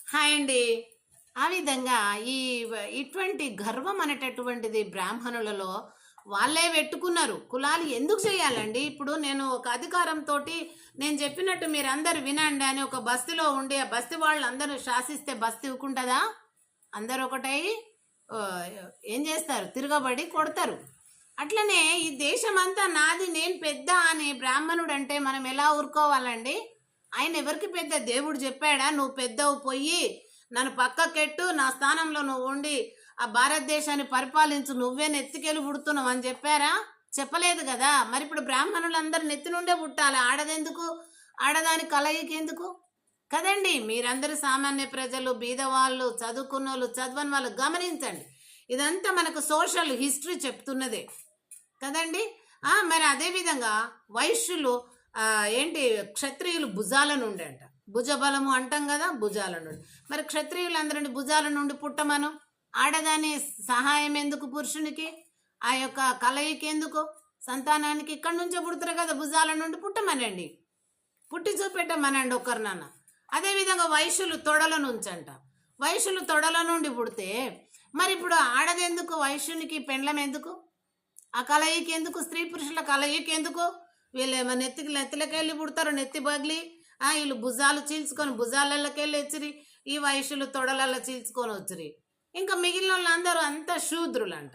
Hi అండి. ఆ విధంగా ఈ ఇటువంటి గర్వం అనేటటువంటిది బ్రాహ్మణులలో వాళ్ళే పెట్టుకున్నారు. కులాలు ఎందుకు చేయాలండి? ఇప్పుడు నేను ఒక అధికారంతోటి నేను చెప్పినట్టు మీరందరూ వినండి అని ఒక బస్తీలో ఉండి ఆ బస్తీ వాళ్ళందరూ శాసిస్తే బస్తీ ఊకుంటదా? అందరూ ఒకటై ఆహ్, ఏం చేస్తారు? తిరగబడి కొడతారు. అట్లనే ఈ దేశమంతా నాది నేను పెద్ద అని బ్రాహ్మణుడంటే మనం ఎలా ఊరుకోవాలండి? ఆయన ఎవరికి పెద్ద? దేవుడు చెప్పాడా నువ్వు పెద్దవు పొయ్యి నన్ను పక్కకెట్టు నా స్థానంలో నువ్వు ఉండి ఆ భారతదేశాన్ని పరిపాలించు నువ్వే నెత్తికెళ్ళి పుడుతున్నావు అని చెప్పారా? చెప్పలేదు కదా. మరి ఇప్పుడు బ్రాహ్మణులందరూ నెత్తి నుండే పుట్టాలి. ఆడదెందుకు? ఆడదాని కలయికెందుకు? కదండి. మీరందరూ సామాన్య ప్రజలు, బీదవాళ్ళు, చదువుకున్నోళ్ళు, చదవని వాళ్ళు గమనించండి. ఇదంతా మనకు సోషల్ హిస్టరీ చెప్తున్నదే కదండి. మరి అదేవిధంగా వైశ్యులు ఏంటి క్షత్రియులు భుజాల నుండి అంట. భుజబలము అంటాం కదా, భుజాల నుండి. మరి క్షత్రియులందరిని భుజాల నుండి పుట్టమను. ఆడదాని సహాయం ఎందుకు పురుషునికి? ఆ యొక్క కలయికి ఎందుకు? సంతానానికి ఇక్కడి నుంచే పుడతారు కదా, భుజాల నుండి పుట్టమనండి. పుట్టి చూపెట్టమనండి ఒకరినన్నా. అదేవిధంగా వైశ్యులు తొడల నుంచి అంట. వైశ్యులు తొడల నుండి పుడితే మరి ఇప్పుడు ఆడదెందుకు? వైశ్యునికి పెండ్లం ఎందుకు? ఆ కలయికి ఎందుకు? స్త్రీ పురుషుల కలయికి ఎందుకు? వీళ్ళు ఏమో నెత్తిలకెళ్ళి పుడతారు, నెత్తి బగిలి. వీళ్ళు భుజాలు చీల్చుకొని భుజాలకెళ్ళి వచ్చిరి, ఈ వయసులు తొడలలో చీల్చుకొని వచ్చిరి. ఇంకా మిగిలిన వాళ్ళందరూ అంతా శూద్రులంట.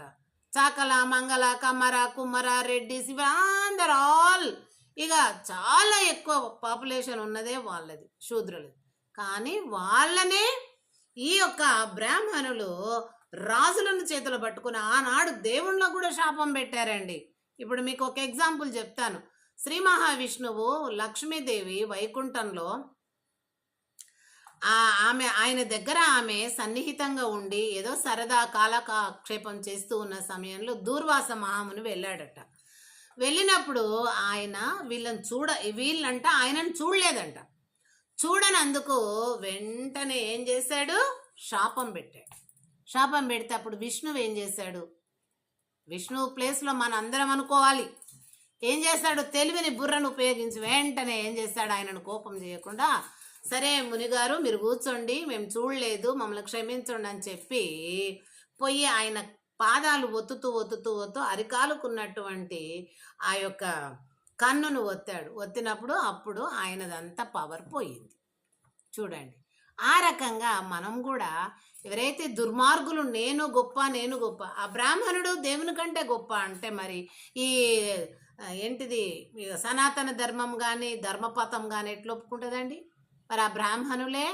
చాకల, మంగళ, కమ్మర, కుమ్మర, రెడ్డిస్ ఇవి అందరు ఆల్ ఇక చాలా ఎక్కువ పాపులేషన్ ఉన్నదే వాళ్ళది, శూద్రులది. కానీ వాళ్ళనే ఈ యొక్క బ్రాహ్మణులు రాజులను చేతులు పట్టుకుని ఆనాడు దేవుళ్ళ కూడా శాపం పెట్టారండి. ఇప్పుడు మీకు ఒక ఎగ్జాంపుల్ చెప్తాను. శ్రీ మహావిష్ణువు లక్ష్మీదేవి వైకుంఠంలో ఆయన దగ్గర ఆమె సన్నిహితంగా ఉండి ఏదో సరదా కాలక్షేపం చేస్తూ ఉన్న సమయంలో దూర్వాస మహాముని వెళ్ళాడట. వెళ్ళినప్పుడు ఆయన వీళ్ళంట ఆయనను చూడలేదంట. చూడనందుకు వెంటనే ఏం చేశాడు? శాపం పెట్టాడు. శాపం పెడితే అప్పుడు విష్ణువు ఏం చేశాడు? విష్ణువు ప్లేస్లో మన అందరం అనుకోవాలి. ఏం చేశాడు? తెలివిని బుర్రను ఉపయోగించి వెంటనే ఏం చేశాడు? ఆయనను కోపం చేయకుండా, సరే మునిగారు మీరు కూర్చోండి, మేము చూడలేదు, మమ్మల్ని క్షమించండి అని చెప్పి పోయి ఆయన పాదాలు ఒత్తుతూ అరికాలుకున్నటువంటి ఆ యొక్క కన్నును ఒత్తాడు. ఒత్తినప్పుడు అప్పుడు ఆయనదంతా పవర్ పోయింది. చూడండి, ఆ రకంగా మనం కూడా ఎవరైతే దుర్మార్గులు నేను గొప్ప, ఆ బ్రాహ్మణుడు దేవుని కంటే గొప్ప అంటే మరి ఈ ఏంటిది సనాతన ధర్మం కానీ ధర్మపథం కానీ ఎట్లా ఒప్పుకుంటుందండి? మరి ఆ బ్రాహ్మణులే